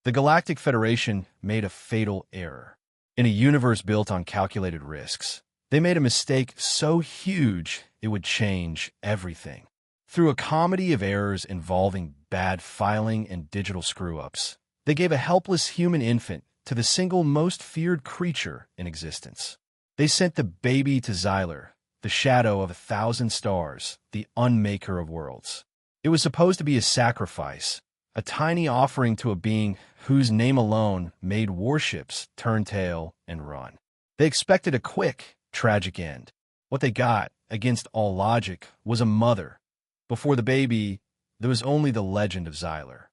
The Galactic Federation made a fatal error. In a universe built on calculated risks, they made a mistake so huge it would change everything. Through a comedy of errors involving bad filing and digital screw-ups, they gave a helpless human infant to the single most feared creature in existence. They sent the baby to Xyler, the shadow of 1,000 stars, the unmaker of worlds. It was supposed to be a sacrifice, a tiny offering to a being whose name alone made warships turn tail and run. They expected a quick, tragic end. What they got, against all logic, was a mother. Before the baby, there was only the legend of Xyler.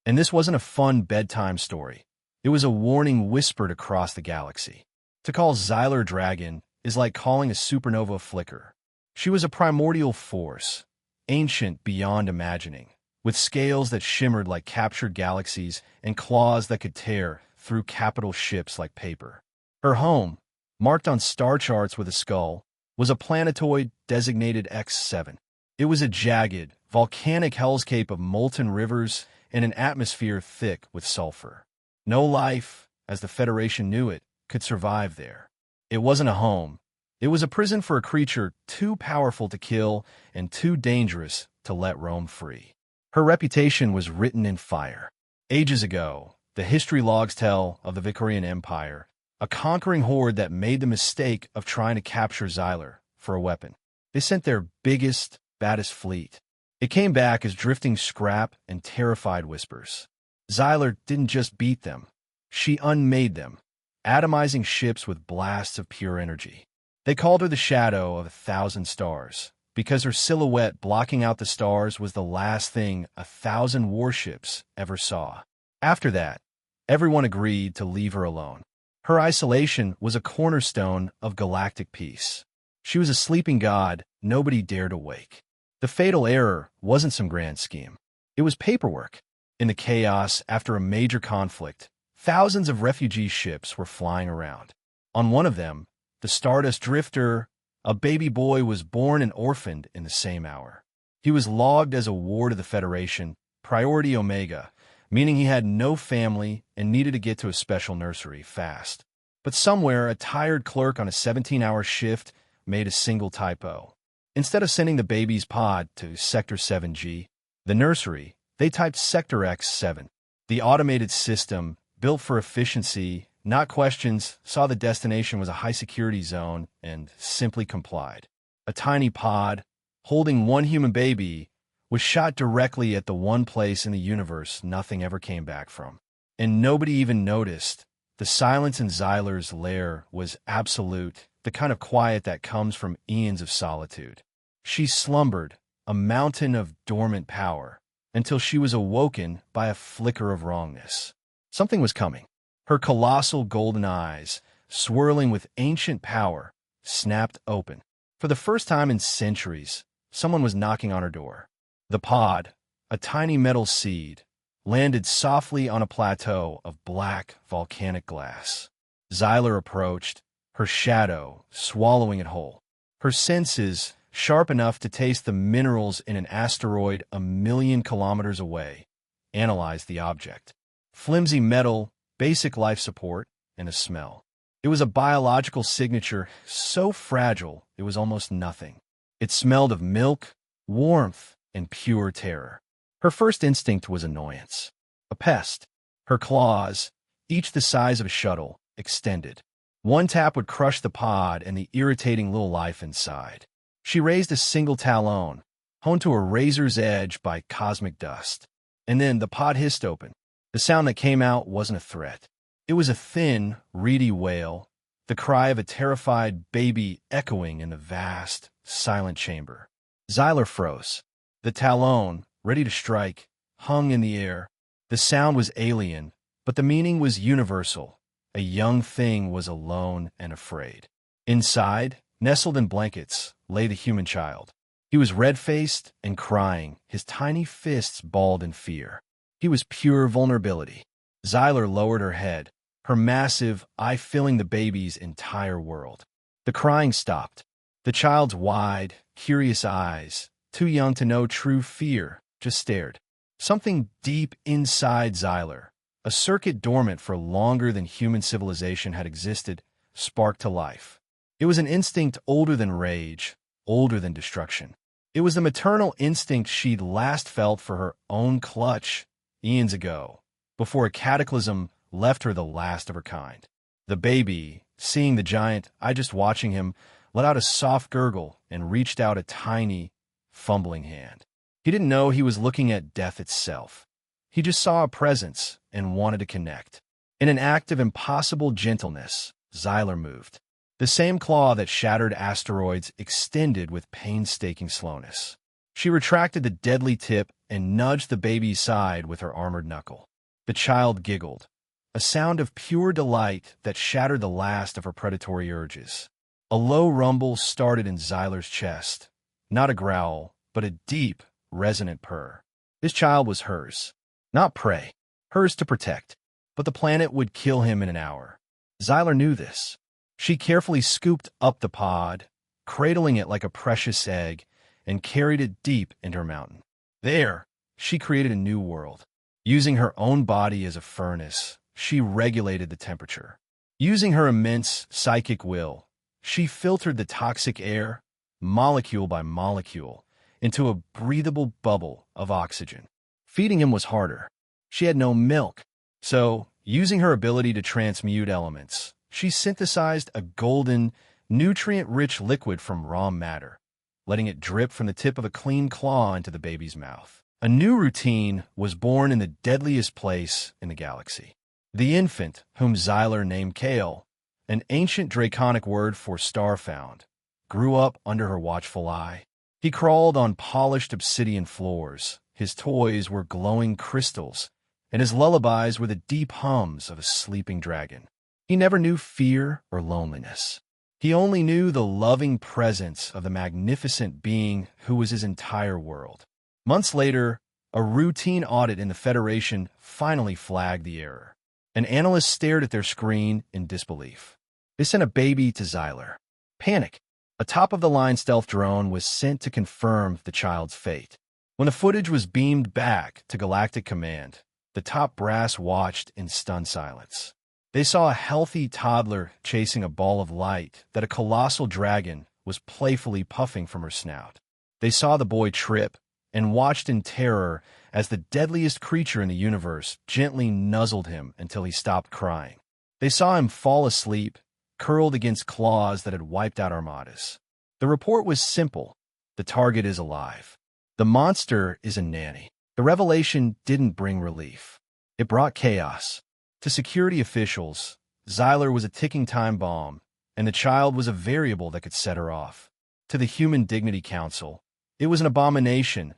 And this wasn't a fun bedtime story. It was a warning whispered across the galaxy. To call Xyler dragon is like calling a supernova flicker. She was a primordial force, ancient beyond imagining, with scales that shimmered like captured galaxies and claws that could tear through capital ships like paper. Her home, marked on star charts with a skull, was a planetoid designated X7. It was a jagged, volcanic hellscape of molten rivers and an atmosphere thick with sulfur. No life, as the Federation knew it, could survive there. It wasn't a home. It was a prison for a creature too powerful to kill and too dangerous to let roam free. Her reputation was written in fire. Ages ago, the history logs tell of the Victorian Empire, a conquering horde that made the mistake of trying to capture Xyler for a weapon. They sent their biggest, baddest fleet. It came back as drifting scrap and terrified whispers. Xyler didn't just beat them. She unmade them, atomizing ships with blasts of pure energy. They called her the shadow of 1,000 stars, because her silhouette blocking out the stars was the last thing 1,000 warships ever saw. After that, everyone agreed to leave her alone. Her isolation was a cornerstone of galactic peace. She was a sleeping god nobody dared awake. The fatal error wasn't some grand scheme. It was paperwork. In the chaos after a major conflict, thousands of refugee ships were flying around. On one of them, the Stardust Drifter, a baby boy was born and orphaned in the same hour. He was logged as a ward of the Federation, Priority Omega, meaning he had no family and needed to get to a special nursery fast. But somewhere, a tired clerk on a 17-hour shift made a single typo. Instead of sending the baby's pod to Sector 7G, the nursery, they typed Sector X7. The automated system, built for efficiency, not questions, saw the destination was a high-security zone and simply complied. A tiny pod, holding one human baby, was shot directly at the one place in the universe nothing ever came back from. And nobody even noticed. The silence in Xyler's lair was absolute, the kind of quiet that comes from eons of solitude. She slumbered, a mountain of dormant power, until she was awoken by a flicker of wrongness. Something was coming. Her colossal golden eyes, swirling with ancient power, snapped open. For the first time in centuries, someone was knocking on her door. The pod, a tiny metal seed, landed softly on a plateau of black volcanic glass. Xyler approached, her shadow swallowing it whole. Her senses, sharp enough to taste the minerals in an asteroid 1,000,000 kilometers away, analyzed the object. Flimsy metal, basic life support, and a smell. It was a biological signature so fragile it was almost nothing. It smelled of milk, warmth, and pure terror. Her first instinct was annoyance. A pest. Her claws, each the size of a shuttle, extended. One tap would crush the pod and the irritating little life inside. She raised a single talon, honed to a razor's edge by cosmic dust. And then the pod hissed open. The sound that came out wasn't a threat. It was a thin, reedy wail, the cry of a terrified baby echoing in the vast, silent chamber. Xyler froze. The talon, ready to strike, hung in the air. The sound was alien, but the meaning was universal. A young thing was alone and afraid. Inside, nestled in blankets, lay the human child. He was red-faced and crying, his tiny fists balled in fear. He was pure vulnerability. Xyler lowered her head, her massive eye filling the baby's entire world. The crying stopped. The child's wide, curious eyes, too young to know true fear, just stared. Something deep inside Xyler, A circuit dormant for longer than human civilization had existed, sparked to life. It was an instinct older than rage, older than destruction. It was the maternal instinct she'd last felt for her own clutch eons ago, before a cataclysm left her the last of her kind. The baby, seeing the giant, just watching him, let out a soft gurgle and reached out a tiny, fumbling hand. He didn't know he was looking at death itself. He just saw a presence and wanted to connect. In an act of impossible gentleness, Xyler moved. The same claw that shattered asteroids extended with painstaking slowness. She retracted the deadly tip and nudged the baby's side with her armored knuckle. The child giggled, a sound of pure delight that shattered the last of her predatory urges. A low rumble started in Xyler's chest. Not a growl, but a deep, resonant purr. This child was hers. Not prey. Hers to protect. But the planet would kill him in an hour. Xyler knew this. She carefully scooped up the pod, cradling it like a precious egg, and carried it deep into her mountain. There, she created a new world. Using her own body as a furnace, she regulated the temperature. Using her immense psychic will, she filtered the toxic air, molecule by molecule, into a breathable bubble of oxygen. Feeding him was harder. She had no milk, so, using her ability to transmute elements, she synthesized a golden, nutrient-rich liquid from raw matter, letting it drip from the tip of a clean claw into the baby's mouth. A new routine was born in the deadliest place in the galaxy. The infant, whom Xyler named Kale, an ancient draconic word for star-found, grew up under her watchful eye. He crawled on polished obsidian floors. His toys were glowing crystals, and his lullabies were the deep hums of a sleeping dragon. He never knew fear or loneliness. He only knew the loving presence of the magnificent being who was his entire world. Months later, a routine audit in the Federation finally flagged the error. An analyst stared at their screen in disbelief. They sent a baby to Xyler. Panic. A top-of-the-line stealth drone was sent to confirm the child's fate. When the footage was beamed back to Galactic Command, the top brass watched in stunned silence. They saw a healthy toddler chasing a ball of light that a colossal dragon was playfully puffing from her snout. They saw the boy trip and watched in terror as the deadliest creature in the universe gently nuzzled him until he stopped crying. They saw him fall asleep, curled against claws that had wiped out armadas. The report was simple. The target is alive. The monster is a nanny. The revelation didn't bring relief. It brought chaos. To security officials, Xyler was a ticking time bomb, and the child was a variable that could set her off. To the Human Dignity Council, it was an abomination,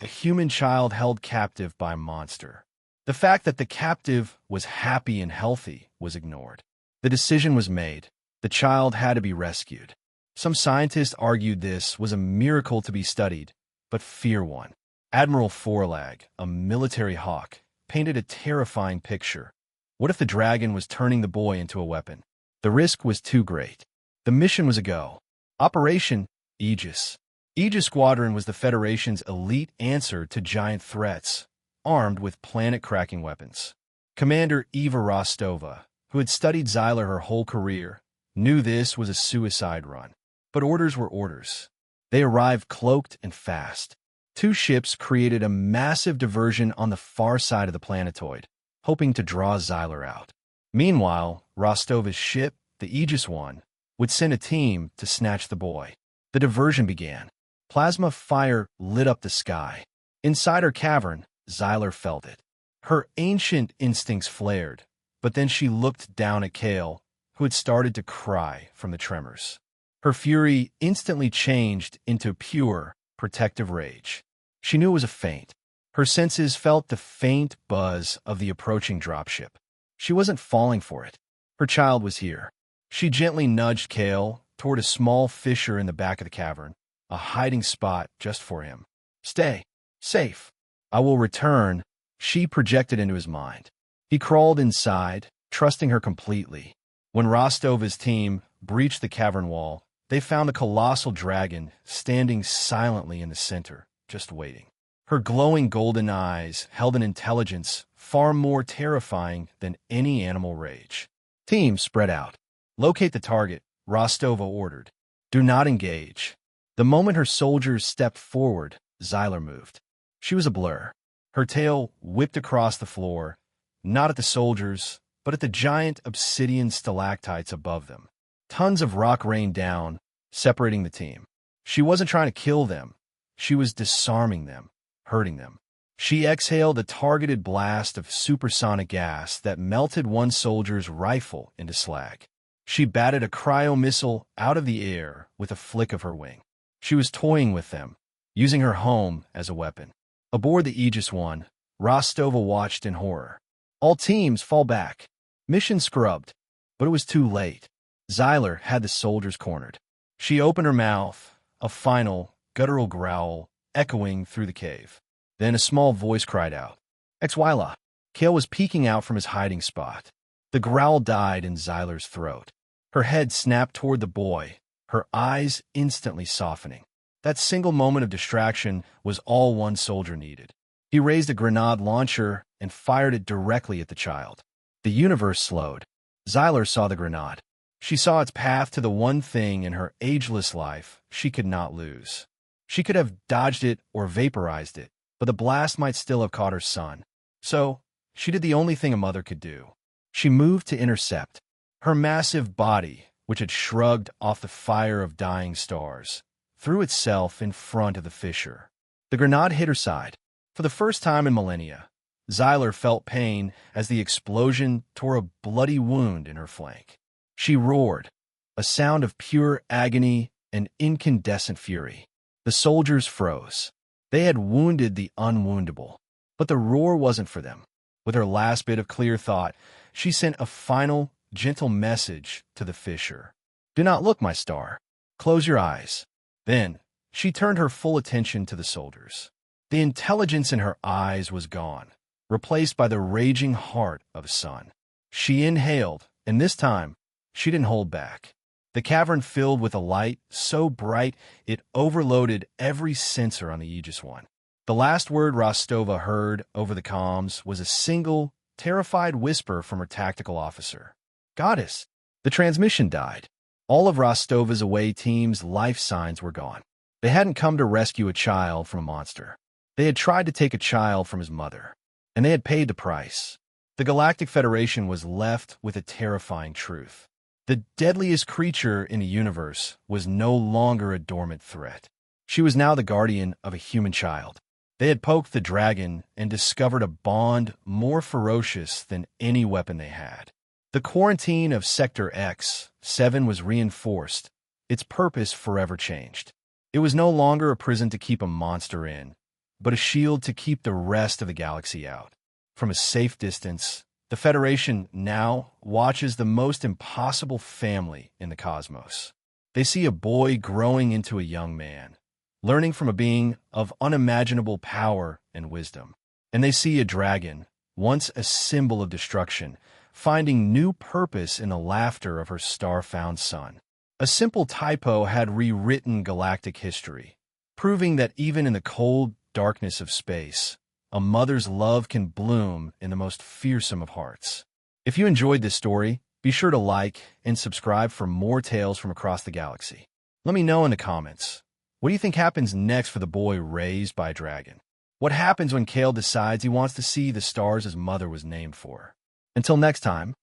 a human child held captive by a monster. The fact that the captive was happy and healthy was ignored. The decision was made. The child had to be rescued. Some scientists argued this was a miracle to be studied, but fear won. Admiral Forlag, a military hawk, painted a terrifying picture. What if the dragon was turning the boy into a weapon? The risk was too great. The mission was a go. Operation Aegis. Aegis Squadron was the Federation's elite answer to giant threats, armed with planet-cracking weapons. Commander Eva Rostova, who had studied Xyler her whole career, knew this was a suicide run. But orders were orders. They arrived cloaked and fast. 2 ships created a massive diversion on the far side of the planetoid, hoping to draw Xyler out. Meanwhile, Rostova's ship, the Aegis One, would send a team to snatch the boy. The diversion began. Plasma fire lit up the sky. Inside her cavern, Xyler felt it. Her ancient instincts flared, but then she looked down at Kale, who had started to cry from the tremors. Her fury instantly changed into pure, protective rage. She knew it was a feint. Her senses felt the faint buzz of the approaching dropship. She wasn't falling for it. Her child was here. She gently nudged Kale toward a small fissure in the back of the cavern, a hiding spot just for him. Stay. Safe. I will return, she projected into his mind. He crawled inside, trusting her completely. When Rostova's team breached the cavern wall, they found the colossal dragon standing silently in the center, just waiting. Her glowing golden eyes held an intelligence far more terrifying than any animal rage. Teams spread out. Locate the target, Rostova ordered. Do not engage. The moment her soldiers stepped forward, Xyler moved. She was a blur. Her tail whipped across the floor, not at the soldiers, but at the giant obsidian stalactites above them. Tons of rock rained down, separating the team. She wasn't trying to kill them. She was disarming them, hurting them. She exhaled a targeted blast of supersonic gas that melted one soldier's rifle into slag. She batted a cryo-missile out of the air with a flick of her wing. She was toying with them, using her home as a weapon. Aboard the Aegis One, Rostova watched in horror. All teams fall back. Mission scrubbed, but it was too late. Xyler had the soldiers cornered. She opened her mouth, a final, guttural growl echoing through the cave. Then a small voice cried out, Exwyla. Kale was peeking out from his hiding spot. The growl died in Xyler's throat. Her head snapped toward the boy, her eyes instantly softening. That single moment of distraction was all one soldier needed. He raised a grenade launcher and fired it directly at the child. The universe slowed. Xyler saw the grenade. She saw its path to the one thing in her ageless life she could not lose. She could have dodged it or vaporized it, but the blast might still have caught her son. So, she did the only thing a mother could do. She moved to intercept. Her massive body, which had shrugged off the fire of dying stars, threw itself in front of the fissure. The grenade hit her side. For the first time in millennia, Xyler felt pain as the explosion tore a bloody wound in her flank. She roared, a sound of pure agony and incandescent fury. The soldiers froze. They had wounded the unwoundable, but the roar wasn't for them. With her last bit of clear thought, she sent a final, gentle message to the fissure. Do not look, my star. Close your eyes. Then, she turned her full attention to the soldiers. The intelligence in her eyes was gone, replaced by the raging heart of a sun. She inhaled, and this time, she didn't hold back. The cavern filled with a light so bright it overloaded every sensor on the Aegis One. The last word Rostova heard over the comms was a single, terrified whisper from her tactical officer. Goddess! The transmission died. All of Rostova's away team's life signs were gone. They hadn't come to rescue a child from a monster. They had tried to take a child from his mother, and they had paid the price. The Galactic Federation was left with a terrifying truth. The deadliest creature in the universe was no longer a dormant threat. She was now the guardian of a human child. They had poked the dragon and discovered a bond more ferocious than any weapon they had. The quarantine of Sector X-7 was reinforced, its purpose forever changed. It was no longer a prison to keep a monster in, but a shield to keep the rest of the galaxy out. From a safe distance, the Federation now watches the most impossible family in the cosmos. They see a boy growing into a young man, learning from a being of unimaginable power and wisdom. And they see a dragon, once a symbol of destruction, finding new purpose in the laughter of her star-found son. A simple typo had rewritten galactic history, proving that even in the cold darkness of space, a mother's love can bloom in the most fearsome of hearts. If you enjoyed this story, be sure to like and subscribe for more tales from across the galaxy. Let me know in the comments. What do you think happens next for the boy raised by a dragon? What happens when Kale decides he wants to see the stars his mother was named for? Until next time,